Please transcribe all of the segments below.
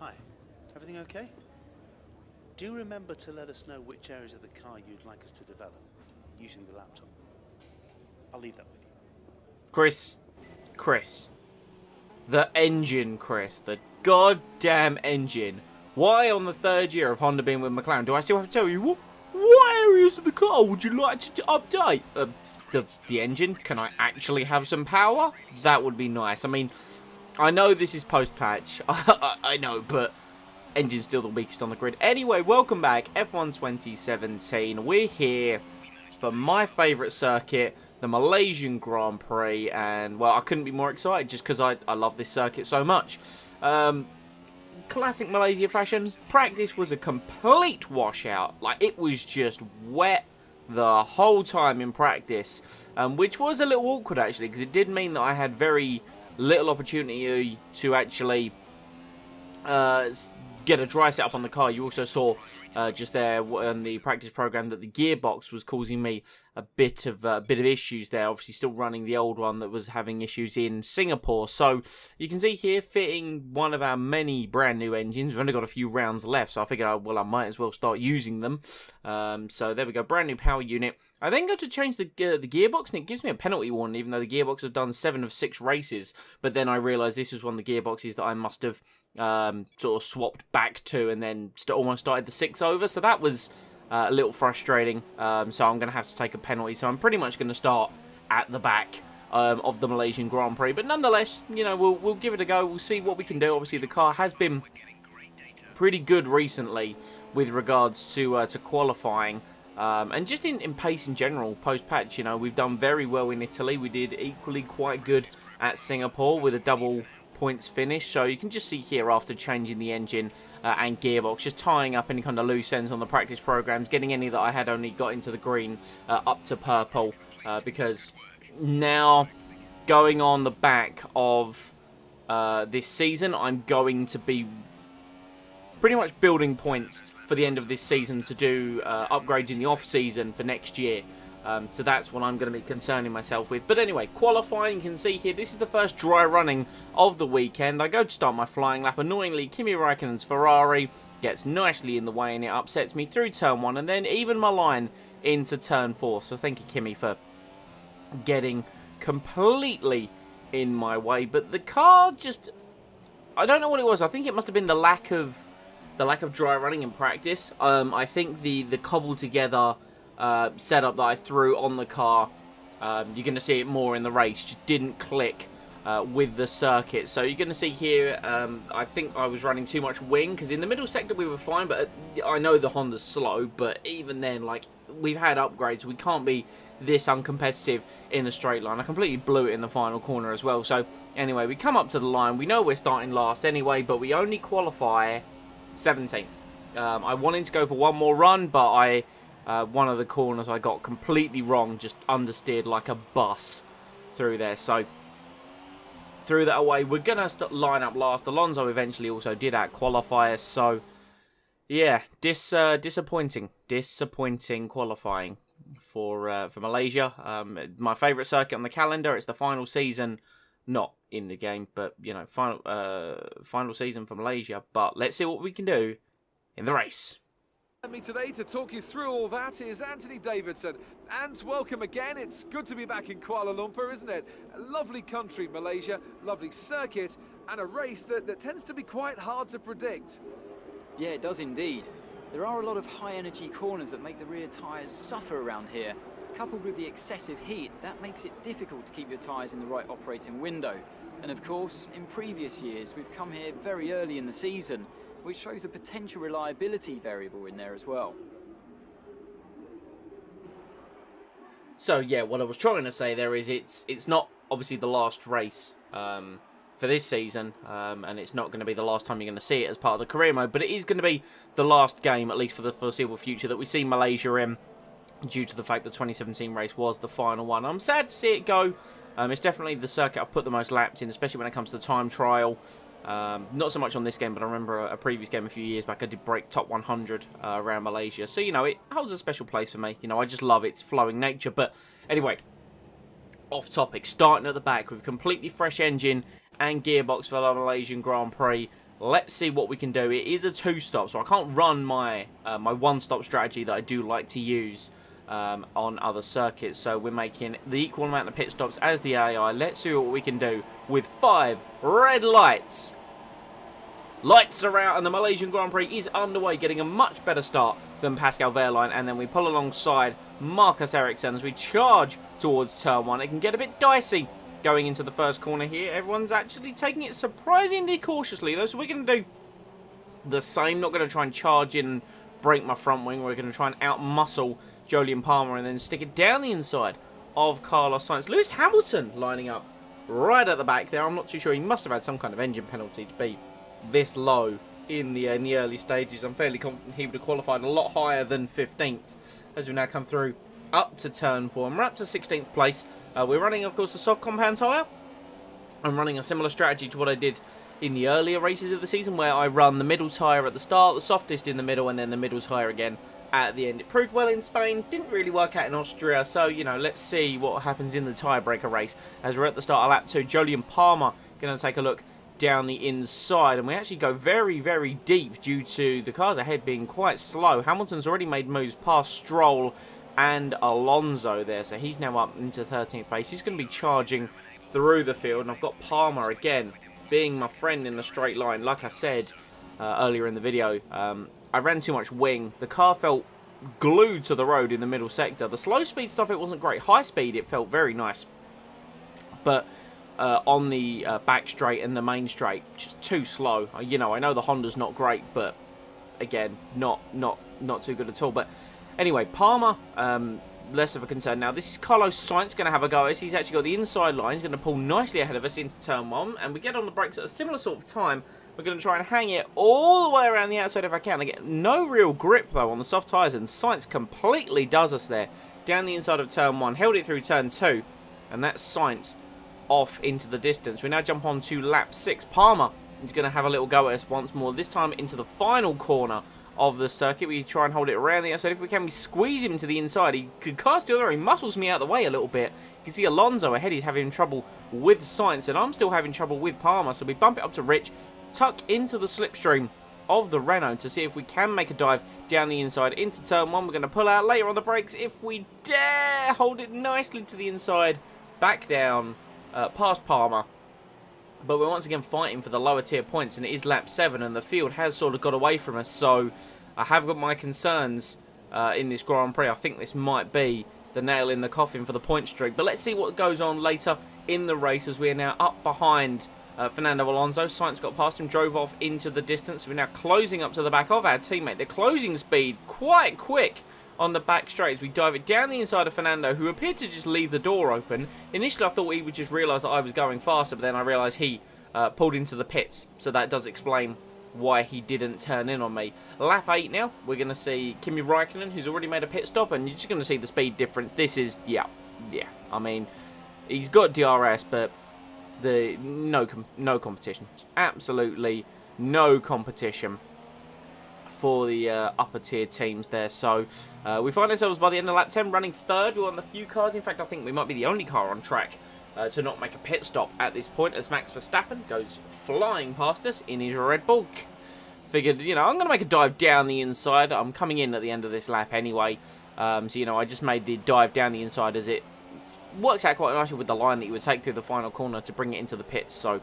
Hi, everything okay? Do remember to let us know which areas of the car you'd like us to develop using the laptop. I'll leave that with you. Chris. The engine, Chris. The goddamn engine. Why on the third year of Honda being with McLaren do I still have to tell you what areas of the car would you like to update? The engine? Can I actually have some power? That would be nice. I mean, I know this is post-patch. I know, but engine's still the weakest on the grid. Anyway, welcome back. F1 2017. We're here for my favourite circuit, the Malaysian Grand Prix. And, well, I couldn't be more excited just because I love this circuit so much. Classic Malaysia fashion. Practice was a complete washout. Like, it was just wet the whole time in practice. Which was a little awkward, actually, because it did mean that I had very little opportunity to actually get a dry setup on the car. You also saw just there on the practice program that the gearbox was causing me a bit of issues there. Obviously, still running the old one that was having issues in Singapore. So you can see here fitting one of our many brand new engines. We've only got a few rounds left, so I figured, well, I might as well start using them. So there we go, brand new power unit. I then got to change the gearbox, and it gives me a penalty warning, even though the gearbox has done 7 of 6 races. But then I realised this was one of the gearboxes that I must have sort of swapped back to, and then almost started the 6 over. So that was a little frustrating. So I'm going to have to take a penalty. So I'm pretty much going to start at the back of the Malaysian Grand Prix. But nonetheless, you know, we'll give it a go. We'll see what we can do. Obviously, the car has been pretty good recently with regards to qualifying. And just in pace in general, post-patch, you know, we've done very well in Italy. We did equally quite good at Singapore with a double points finish. So you can just see here after changing the engine and gearbox, just tying up any kind of loose ends on the practice programs, getting any that I had only got into the green up to purple, because now going on the back of this season, I'm going to be pretty much building points for the end of this season to do upgrades in the off season for next year. So that's what I'm going to be concerning myself with. But anyway, qualifying, you can see here, this is the first dry running of the weekend. I go to start my flying lap. Annoyingly, Kimi Raikkonen's Ferrari gets nicely in the way and it upsets me through turn 1 and then even my line into turn 4. So thank you, Kimi, for getting completely in my way. But the car just, I don't know what it was. I think it must have been the lack of dry running in practice. I think the cobbled together setup that I threw on the car, you're going to see it more in the race, just didn't click with the circuit. So you're going to see here, I think I was running too much wing, because in the middle sector we were fine, but I know the Honda's slow, but even then, like, we've had upgrades, we can't be this uncompetitive in a straight line. I completely blew it in the final corner as well. So anyway, we come up to the line, we know we're starting last anyway, but we only qualify 17th. I wanted to go for one more run, but one of the corners I got completely wrong, just understeered like a bus through there. So threw that away. We're going to line up last. Alonso eventually also did out-qualify us. So, yeah, disappointing qualifying for Malaysia. My favourite circuit on the calendar. It's the final season, not in the game, but, you know, final season for Malaysia. But let's see what we can do in the race. Me today to talk you through all that is Anthony Davidson, and welcome again. It's good to be back in Kuala Lumpur, isn't it? A lovely country, Malaysia, lovely circuit, and a race that tends to be quite hard to predict. Yeah, it does indeed. There are a lot of high-energy corners that make the rear tyres suffer around here. Coupled with the excessive heat, that makes it difficult to keep your tyres in the right operating window. And of course, in previous years, we've come here very early in the season, which shows a potential reliability variable in there as well. So yeah, what I was trying to say there is it's not obviously the last race for this season, and it's not going to be the last time you're going to see it as part of the career mode, but it is going to be the last game, at least for the foreseeable future, that we see Malaysia in, due to the fact the 2017 race was the final one. I'm sad to see it go. It's definitely the circuit I've put the most laps in, especially when it comes to the time trial. Not so much on this game, but I remember a previous game a few years back, I did break top 100 around Malaysia. So, you know, it holds a special place for me. You know, I just love its flowing nature. But anyway, off topic, starting at the back with a completely fresh engine and gearbox for the Malaysian Grand Prix. let's see what we can do. It is a 2-stop, so I can't run my my 1-stop strategy that I do like to use on other circuits. So we're making the equal amount of pit stops as the AI. Let's see what we can do with 5 red lights. Lights are out and the Malaysian Grand Prix is underway, getting a much better start than Pascal Wehrlein. And then we pull alongside Marcus Ericsson as we charge towards turn 1. It can get a bit dicey going into the first corner here. Everyone's actually taking it surprisingly cautiously though, so we're going to do the same. Not going to try and charge in and break my front wing. We're going to try and out-muscle Jolyon Palmer and then stick it down the inside of Carlos Sainz. Lewis Hamilton lining up right at the back there. I'm not too sure. He must have had some kind of engine penalty to be this low in the early stages. I'm fairly confident he would have qualified a lot higher than 15th as we now come through up to turn 4 and we're up to 16th place. We're running, of course, a soft compound tyre. I'm running a similar strategy to what I did in the earlier races of the season, where I run the middle tyre at the start, the softest in the middle, and then the middle tyre again at the end. It proved well in Spain, didn't really work out in Austria, so, you know, let's see what happens in the tyre-breaker race. As we're at the start of lap 2, Jolyon Palmer going to take a look down the inside, and we actually go very, very deep due to the cars ahead being quite slow. Hamilton's already made moves past Stroll and Alonso there, so he's now up into 13th place. He's going to be charging through the field, and I've got Palmer again being my friend in a straight line. Like I said earlier in the video, I ran too much wing. The car felt glued to the road in the middle sector. The slow speed stuff, it wasn't great. High speed, it felt very nice, but on the back straight and the main straight, just too slow. You know, I know the Honda's not great, but again, not too good at all. But anyway, Palmer, less of a concern now. This is Carlos Sainz going to have a go. He's actually got the inside line. He's going to pull nicely ahead of us into turn 1, and we get on the brakes at a similar sort of time. We're going to try and hang it all the way around the outside if I can. I get no real grip, though, on the soft tyres, and Sainz completely does us there. Down the inside of turn 1, held it through turn 2, and that's Sainz off into the distance. We now jump on to lap 6. Palmer is going to have a little go at us once more, this time into the final corner of the circuit. We try and hold it around the outside if we can. We squeeze him to the inside. He could cast the other, he muscles me out of the way a little bit. You can see Alonso ahead, he's having trouble with Sainz, and I'm still having trouble with Palmer, so we bump it up to Rich, tuck into the slipstream of the Renault to see if we can make a dive down the inside into turn 1. We're going to pull out later on the brakes if we dare. Hold it nicely to the inside, back down past Palmer. But we're once again fighting for the lower tier points, and it is lap 7, and the field has sort of got away from us, so I have got my concerns in this Grand Prix. I think this might be the nail in the coffin for the point streak, but let's see what goes on later in the race as we are now up behind Fernando Alonso. Sainz got past him, drove off into the distance. We're now closing up to the back of our teammate. The closing speed quite quick on the back straight as we dive it down the inside of Fernando, who appeared to just leave the door open. Initially I thought he would just realise that I was going faster, but then I realised he pulled into the pits, so that does explain why he didn't turn in on me. Lap 8 now, we're going to see Kimi Raikkonen, who's already made a pit stop, and you're just going to see the speed difference. This is, yeah, I mean, he's got DRS, but no competition. Absolutely no competition for the upper tier teams there. So we find ourselves by the end of lap 10 running 3rd. We're on the few cars. In fact, I think we might be the only car on track to not make a pit stop at this point, as Max Verstappen goes flying past us in his Red Bull. Figured, you know, I'm going to make a dive down the inside. I'm coming in at the end of this lap anyway. So, you know, I just made the dive down the inside as it works out quite nicely with the line that you would take through the final corner to bring it into the pits. So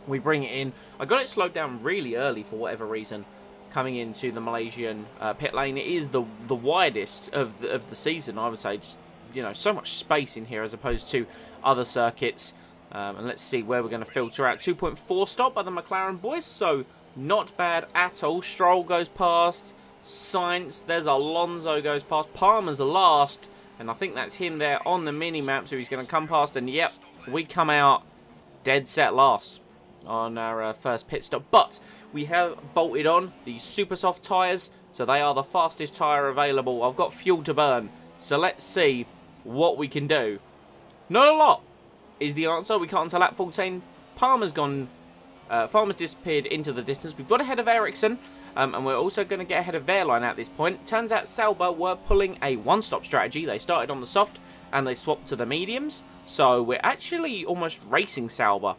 we bring it in. I got it slowed down really early for whatever reason coming into the Malaysian pit lane. It is the widest of the season, I would say. Just, you know, so much space in here as opposed to other circuits. And let's see where we're going to filter out. 2.4 stop by the McLaren boys, so not bad at all. Stroll goes past, Sainz, there's Alonso goes past, Palmer's last, and I think that's him there on the mini-map, so he's going to come past, and yep, we come out dead set last on our first pit stop. But we have bolted on the super soft tyres, so they are the fastest tyre available. I've got fuel to burn, so let's see what we can do. Not a lot is the answer. We can't until lap 14. Palmer's disappeared into the distance. We've got ahead of Ericsson, and we're also going to get ahead of Wehrlein at this point. Turns out Sauber were pulling a one-stop strategy. They started on the soft and they swapped to the mediums, so we're actually almost racing Sauber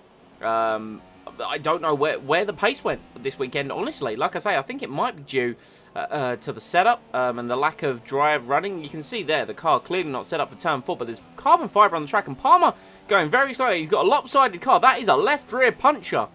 I don't know where the pace went this weekend, honestly. Like I say, I think it might be due to the setup and the lack of drive running. You can see there, the car clearly not set up for turn 4, but there's carbon fibre on the track, and Palmer going very slowly. He's got a lopsided car. That is a left rear puncher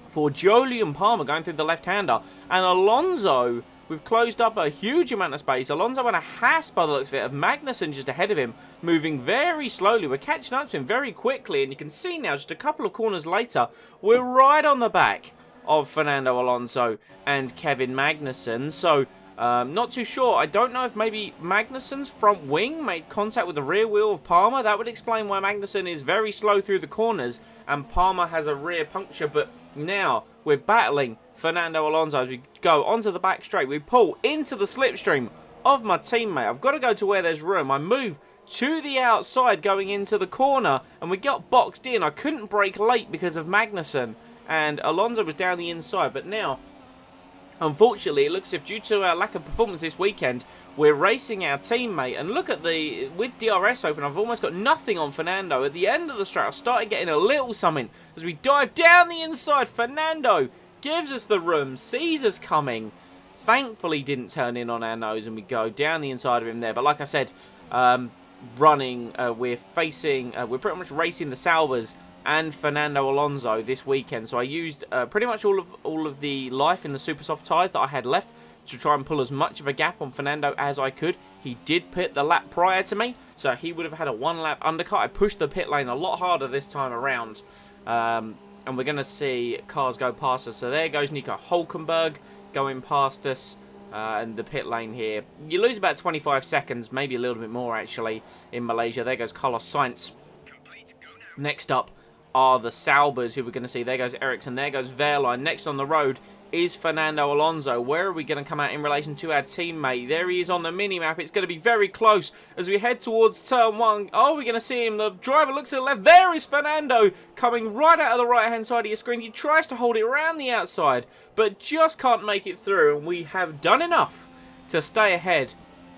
for Jolyon Palmer going through the left-hander. And Alonso, we've closed up a huge amount of space. Alonso and a hasp by the looks of it, of Magnussen just ahead of him, moving very slowly. We're catching up to him very quickly, and you can see now, just a couple of corners later, we're right on the back of Fernando Alonso and Kevin Magnussen. So, not too sure. I don't know if maybe Magnussen's front wing made contact with the rear wheel of Palmer. That would explain why Magnussen is very slow through the corners and Palmer has a rear puncture. But now we're battling Fernando Alonso as we go onto the back straight. We pull into the slipstream of my teammate. I've got to go to where there's room. I move to the outside going into the corner and we got boxed in. I couldn't brake late because of Magnussen and Alonso was down the inside. But now, unfortunately, it looks as if due to our lack of performance this weekend, we're racing our teammate. And look at with DRS open, I've almost got nothing on Fernando. At the end of the straight, I started getting a little something as we dive down the inside. Fernando gives us the room, sees us coming. Thankfully didn't turn in on our nose and we go down the inside of him there. But like I said, we're pretty much racing the Salvas and Fernando Alonso this weekend. So I used pretty much all of the life in the super soft tyres that I had left to try and pull as much of a gap on Fernando as I could. He did pit the lap prior to me, so he would have had a 1-lap undercut. I pushed the pit lane a lot harder this time around. And we're going to see cars go past us. So there goes Nico Hulkenberg going past us and the pit lane here. You lose about 25 seconds, maybe a little bit more actually, in Malaysia. There goes Carlos Sainz. Next up are the Saubers, who we're going to see. There goes Ericsson, there goes Wehrlein. Next on the road is Fernando Alonso. Where are we going to come out in relation to our teammate? There he is on the mini-map. It's going to be very close as we head towards turn 1. Oh, we're going to see him. The driver looks to the left. There is Fernando coming right out of the right-hand side of your screen. He tries to hold it around the outside, but just can't make it through. And we have done enough to stay ahead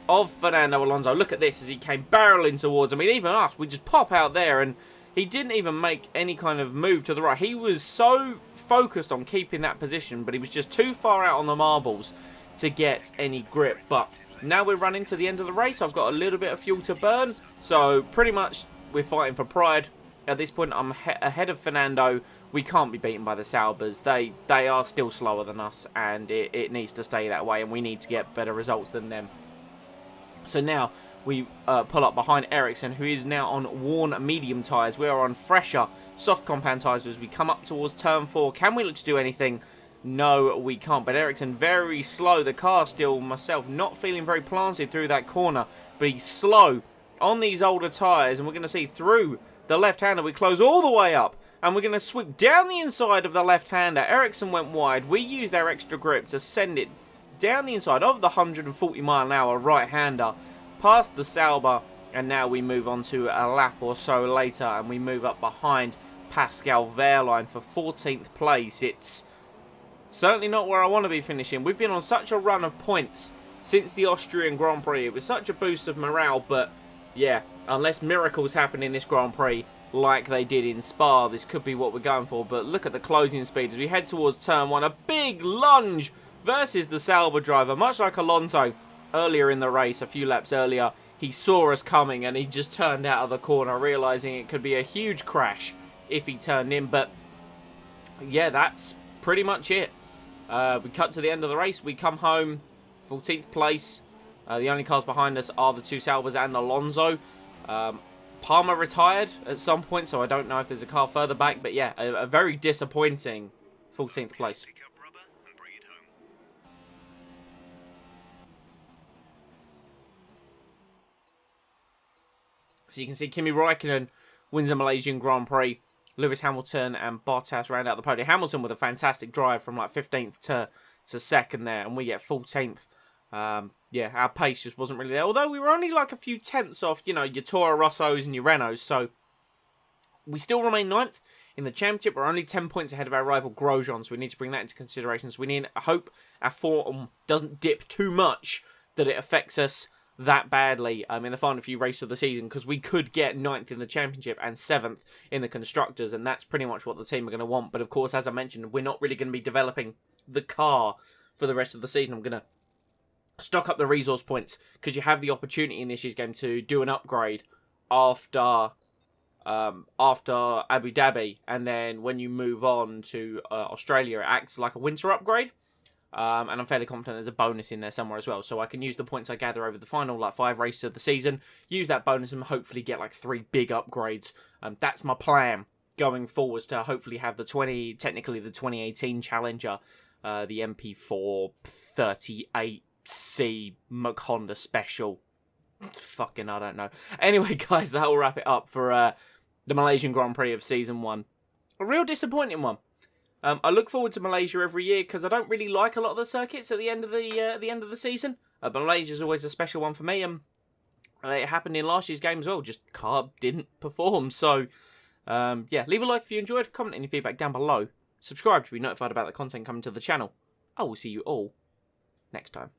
of Fernando Alonso. Look at this as he came barreling towards. I mean, even us, we just pop out there and he didn't even make any kind of move to the right. He was so focused on keeping that position, but he was just too far out on the marbles to get any grip. But now we're running to the end of the race. I've got a little bit of fuel to burn, so pretty much we're fighting for pride. At this point, I'm ahead of Fernando. We can't be beaten by the Saubers. They are still slower than us, and it needs to stay that way, and we need to get better results than them. So now we pull up behind Ericsson, who is now on worn medium tyres. We are on fresher soft compound tyres as we come up towards turn 4. Can we look to do anything? No, we can't. But Ericsson very slow. The car still, myself, not feeling very planted through that corner. But he's slow on these older tyres. And we're going to see through the left-hander. We close all the way up. And we're going to sweep down the inside of the left-hander. Ericsson went wide. We used our extra grip to send it down the inside of the 140-mile-an-hour right-hander, past the Sauber, and now we move on to a lap or so later, and we move up behind Pascal Wehrlein for 14th place. It's certainly not where I want to be finishing. We've been on such a run of points since the Austrian Grand Prix. It was such a boost of morale, but yeah, unless miracles happen in this Grand Prix like they did in Spa, this could be what we're going for. But look at the closing speed as we head towards turn 1. A big lunge versus the Sauber driver, much like Alonso earlier in the race, a few laps earlier. He saw us coming and he just turned out of the corner, realising it could be a huge crash if he turned in. But yeah, that's pretty much it. We cut to the end of the race. We come home 14th place. The only cars behind us are the two Saubers and Alonso. Palmer retired at some point, so I don't know if there's a car further back. But yeah, a very disappointing 14th place. So you can see Kimi Räikkönen wins the Malaysian Grand Prix. Lewis Hamilton and Bottas round out the podium. Hamilton with a fantastic drive from like 15th to 2nd there, and we get 14th. Yeah, our pace just wasn't really there. Although we were only like a few tenths off, you know, your Toro Rossos and your Renaults. So we still remain 9th in the championship. We're only 10 points ahead of our rival Grosjean, so we need to bring that into consideration. So we need, I hope our form doesn't dip too much that it affects us that badly in the final few races of the season, because we could get 9th in the championship and 7th in the constructors, and that's pretty much what the team are going to want. But of course, as I mentioned, we're not really going to be developing the car for the rest of the season. I'm going to stock up the resource points, because you have the opportunity in this year's game to do an upgrade after Abu Dhabi, and then when you move on to Australia, it acts like a winter upgrade. And I'm fairly confident there's a bonus in there somewhere as well. So I can use the points I gather over the final 5 races of the season, use that bonus and hopefully get 3 big upgrades. That's my plan going forwards, to hopefully have technically the 2018 Challenger, the MP4 38C Mclaren Honda Special. Fucking, I don't know. Anyway, guys, that will wrap it up for the Malaysian Grand Prix of Season 1. A real disappointing one. I look forward to Malaysia every year because I don't really like a lot of the circuits at the end of the season. But Malaysia's always a special one for me, and it happened in last year's game as well. Just car didn't perform. So, yeah, leave a like if you enjoyed. Comment any feedback down below. Subscribe to be notified about the content coming to the channel. I will see you all next time.